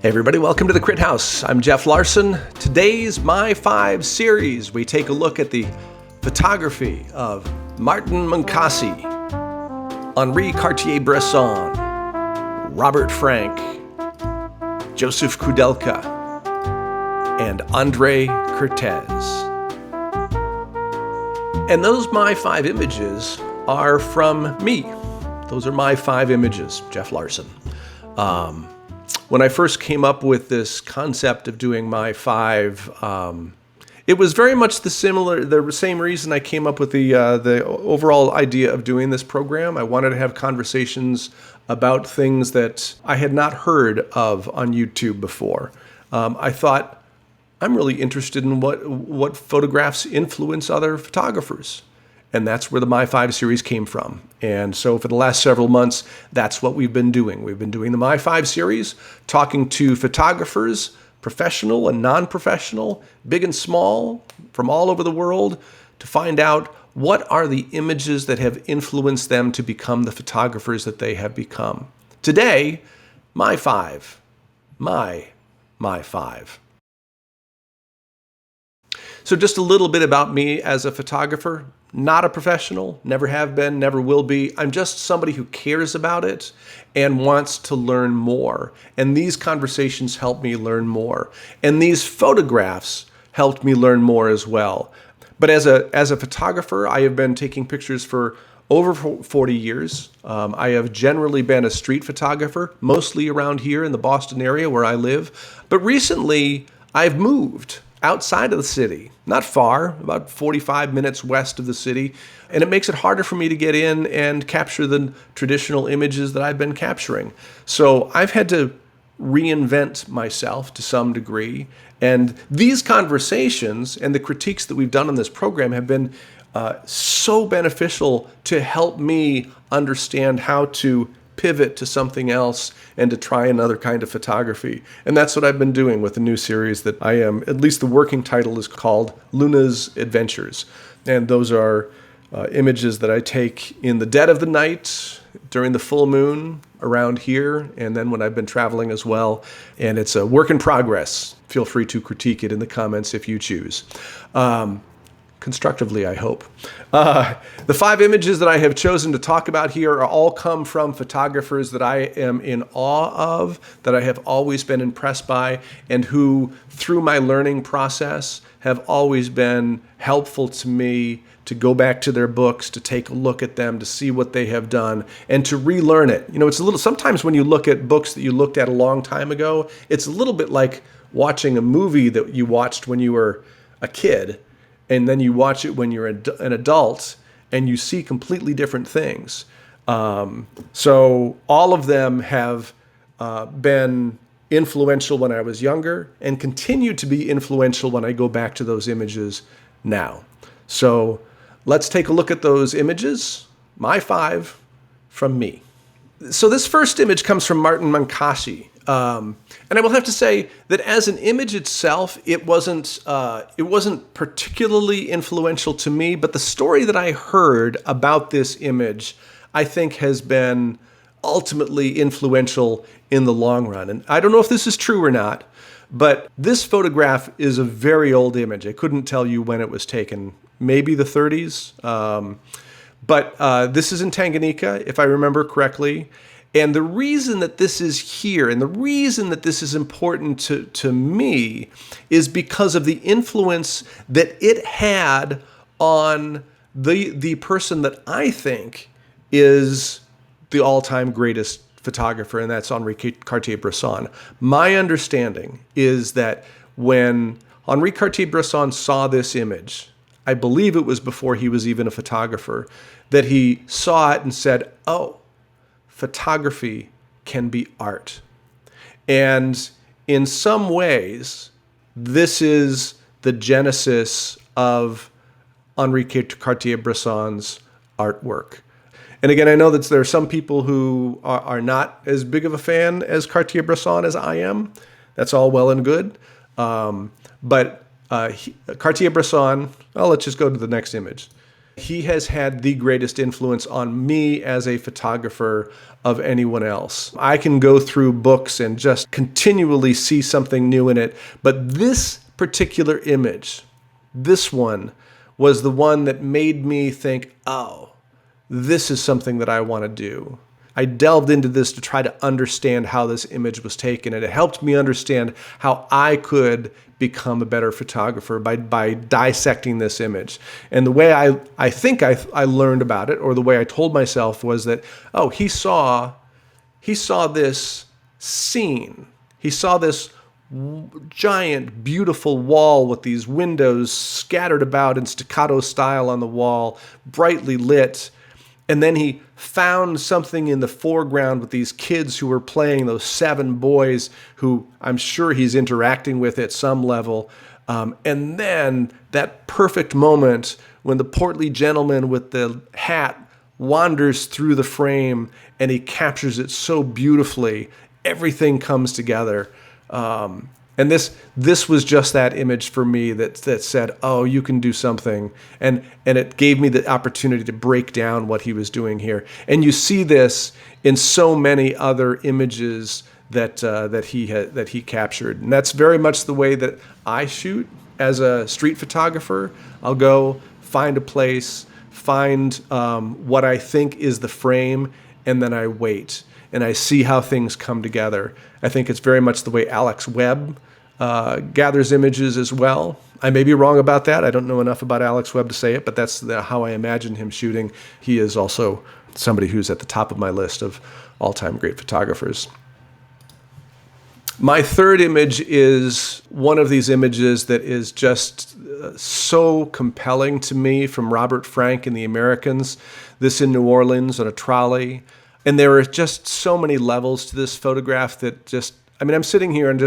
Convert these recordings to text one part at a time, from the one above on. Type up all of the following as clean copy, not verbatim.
Hey everybody, welcome to the Crit House. I'm Jeff Larason. Today's myFIVE series, we take a look at the photography of Martin Munkacsi, Henri Cartier-Bresson, Robert Frank, Josef Koudelka, and Henri Kertesz. And those myFIVE images are from me. Those are myFIVE images, Jeff Larason. When I first came up with this concept of doing myFIVE, it was very much the same reason I came up with the overall idea of doing this program. I wanted to have conversations about things that I had not heard of on YouTube before. I thought, I'm really interested in what photographs influence other photographers. And that's where the myFIVE series came from. And so for the last several months, that's what we've been doing. We've been doing the myFIVE series, talking to photographers, professional and non-professional, big and small, from all over the world, to find out what are the images that have influenced them to become the photographers that they have become. Today, myFIVE. myFIVE. So just a little bit about me as a photographer. Not a professional, never have been, never will be. I'm just somebody who cares about it and wants to learn more. And these conversations help me learn more. And these photographs helped me learn more as well. But as a photographer, I have been taking pictures for over 40 years. I have generally been a street photographer, mostly around here in the Boston area where I live. But recently, I've moved outside of the city, not far, about 45 minutes west of the city, and it makes it harder for me to get in and capture the traditional images that I've been capturing. So I've had to reinvent myself to some degree, and these conversations and the critiques that we've done on this program have been so beneficial to help me understand how to pivot to something else and to try another kind of photography. And that's what I've been doing with the new series that I am, at least the working title is called Luna's Adventures. And those are images that I take in the dead of the night, during the full moon around here, and then when I've been traveling as well. And it's a work in progress. Feel free to critique it in the comments if you choose. Constructively, I hope. The 5 images that I have chosen to talk about here are all come from photographers that I am in awe of, that I have always been impressed by, and who, through my learning process, have always been helpful to me to go back to their books, to take a look at them, to see what they have done, and to relearn it. You know, it's a little, sometimes when you look at books that you looked at a long time ago, it's a little bit like watching a movie that you watched when you were a kid, and then you watch it when you're an adult, and you see completely different things. So all of them have been influential when I was younger, and continue to be influential when I go back to those images now. So let's take a look at those images, myFIVE, from me. So this first image comes from Martin Munkacsi. And I will have to say that as an image itself, it wasn't particularly influential to me, but the story that I heard about this image, I think has been ultimately influential in the long run. And I don't know if this is true or not, but this photograph is a very old image. I couldn't tell you when it was taken, maybe the 30s. But this is in Tanganyika, if I remember correctly. And the reason that this is here and the reason that this is important to me is because of the influence that it had on the person that I think is the all-time greatest photographer, and that's Henri Cartier-Bresson. My understanding is that when Henri Cartier-Bresson saw this image, I believe it was before he was even a photographer, that he saw it and said, oh, photography can be art. And in some ways, this is the genesis of Henri Cartier-Bresson's artwork. And again, I know that there are some people who are not as big of a fan as Cartier-Bresson as I am. That's all well and good. But Cartier-Bresson, let's just go to the next image. He has had the greatest influence on me as a photographer of anyone else. I can go through books and just continually see something new in it, but this particular image, this one, was the one that made me think, oh, this is something that I want to do. I delved into this to try to understand how this image was taken, and it helped me understand how I could become a better photographer by dissecting this image. And the way I think I learned about it, or the way I told myself, was that, oh, he saw this scene. He saw this giant, beautiful wall with these windows scattered about in staccato style on the wall, brightly lit. And then he found something in the foreground with these kids who were playing, those 7 boys who I'm sure he's interacting with at some level. And then that perfect moment when the portly gentleman with the hat wanders through the frame and he captures it so beautifully, everything comes together. And this was just that image for me that said, oh, you can do something. And it gave me the opportunity to break down what he was doing here. And you see this in so many other images that he captured. And that's very much the way that I shoot as a street photographer. I'll go find a place, find what I think is the frame, and then I wait. And I see how things come together. I think it's very much the way Alex Webb gathers images as well. I may be wrong about that. I don't know enough about Alex Webb to say it, but that's how I imagine him shooting. He is also somebody who's at the top of my list of all-time great photographers. My third image is one of these images that is just so compelling to me, from Robert Frank and the Americans. This in New Orleans on a trolley. And there are just so many levels to this photograph that just, I mean, I'm sitting here and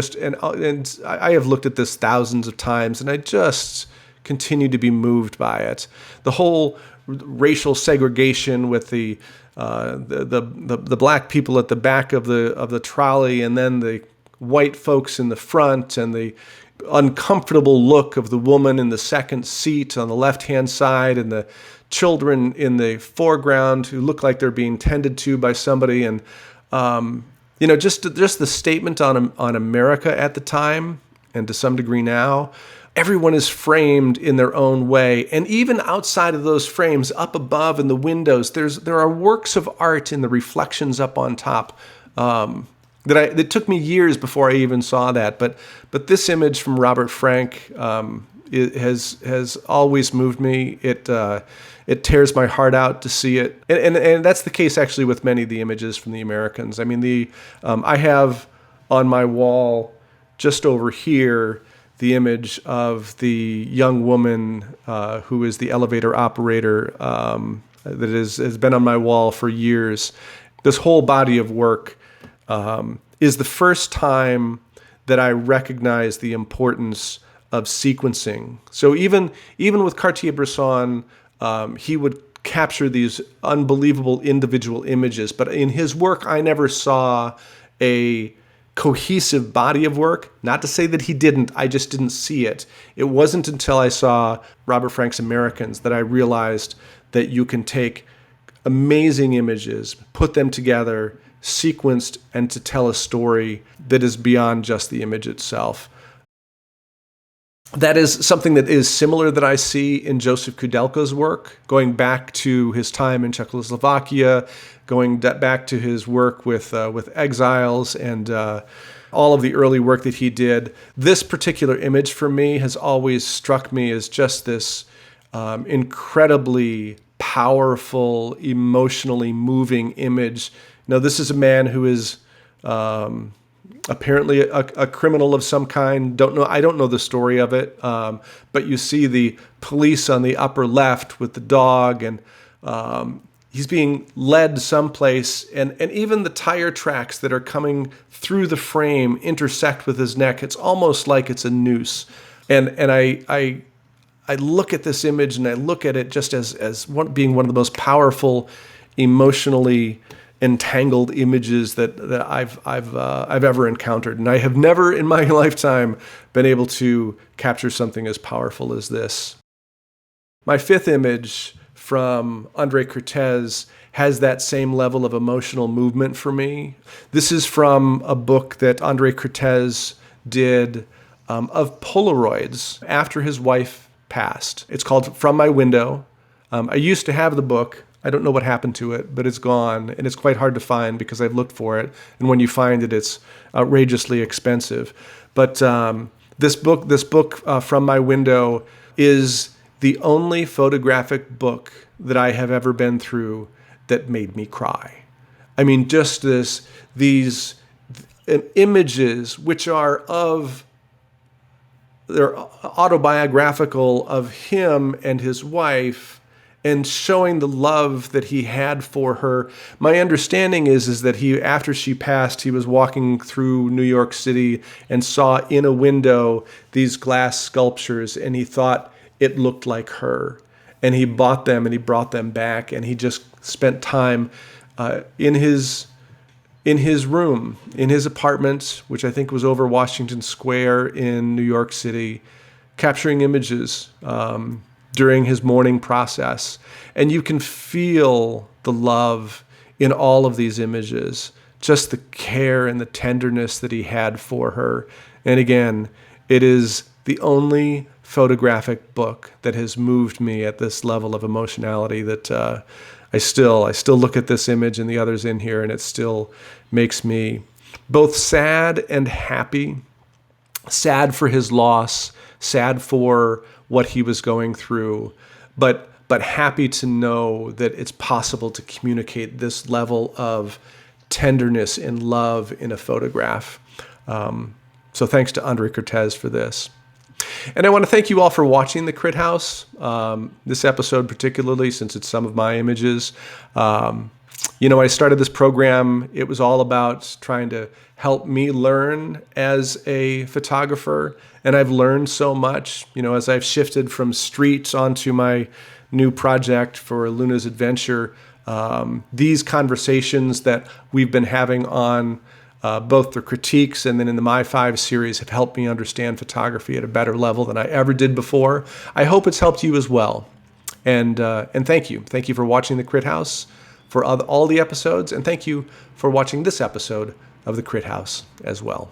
I have looked at this thousands of times, and I just continue to be moved by it. The whole racial segregation with the black people at the back of the trolley, and then the white folks in the front, and the uncomfortable look of the woman in the second seat on the left-hand side, and the children in the foreground who look like they're being tended to by somebody. And just the statement on America at the time, and to some degree now, everyone is framed in their own way. And even outside of those frames, up above in the windows, there are works of art in the reflections up on top. It took me years before I even saw that. But this image from Robert Frank has always moved me. It tears my heart out to see it, and that's the case actually with many of the images from the Americans. I mean, I have on my wall just over here the image of the young woman who is the elevator operator that has been on my wall for years. This whole body of work is the first time that I recognize the importance of sequencing. So even with Cartier-Bresson, he would capture these unbelievable individual images, but in his work, I never saw a cohesive body of work. Not to say that he didn't, I just didn't see it. It wasn't until I saw Robert Frank's Americans that I realized that you can take amazing images, put them together, sequenced, and to tell a story that is beyond just the image itself. That is something that is similar that I see in Josef Koudelka's work, going back to his time in Czechoslovakia, going back to his work with exiles, and all of the early work that he did. This particular image for me has always struck me as just this incredibly powerful, emotionally moving image. Now, this is a man who is apparently a criminal of some kind. I don't know the story of it, but you see the police on the upper left with the dog, and he's being led someplace, and even the tire tracks that are coming through the frame intersect with his neck. It's almost like it's a noose. And I look at this image, and I look at it just as being one of the most powerful, emotionally entangled images that I've ever encountered. And I have never in my lifetime been able to capture something as powerful as this. My fifth image from Henri Cartier-Bresson has that same level of emotional movement for me. This is from a book that Henri Cartier-Bresson did of Polaroids after his wife passed. It's called From My Window. I used to have the book. I don't know what happened to it, but it's gone, and it's quite hard to find because I've looked for it. And when you find it, it's outrageously expensive. But this book, From My Window, is the only photographic book that I have ever been through that made me cry. I mean, just these images, which are they're autobiographical of him and his wife, and showing the love that he had for her. My understanding is that after she passed, he was walking through New York City and saw in a window these glass sculptures, and he thought it looked like her. And he bought them and he brought them back, and he just spent time in his room, in his apartment, which I think was over Washington Square in New York City, capturing images during his mourning process. And you can feel the love in all of these images, just the care and the tenderness that he had for her. And again, it is the only photographic book that has moved me at this level of emotionality that I still look at this image and the others in here, and it still makes me both sad and happy. Sad for his loss, sad for what he was going through, but happy to know that it's possible to communicate this level of tenderness and love in a photograph. So thanks to Henri Cartier-Bresson for this. And I want to thank you all for watching the Crit House, this episode particularly, since it's some of my images. When I started this program, it was all about trying to help me learn as a photographer, and I've learned so much, as I've shifted from street onto my new project for Luna's Adventure. These conversations that we've been having on both the critiques and then in the myFIVE series have helped me understand photography at a better level than I ever did before. I hope it's helped you as well. And thank you. Thank you for watching the Crit House for all the episodes, and thank you for watching this episode of the Crit House as well.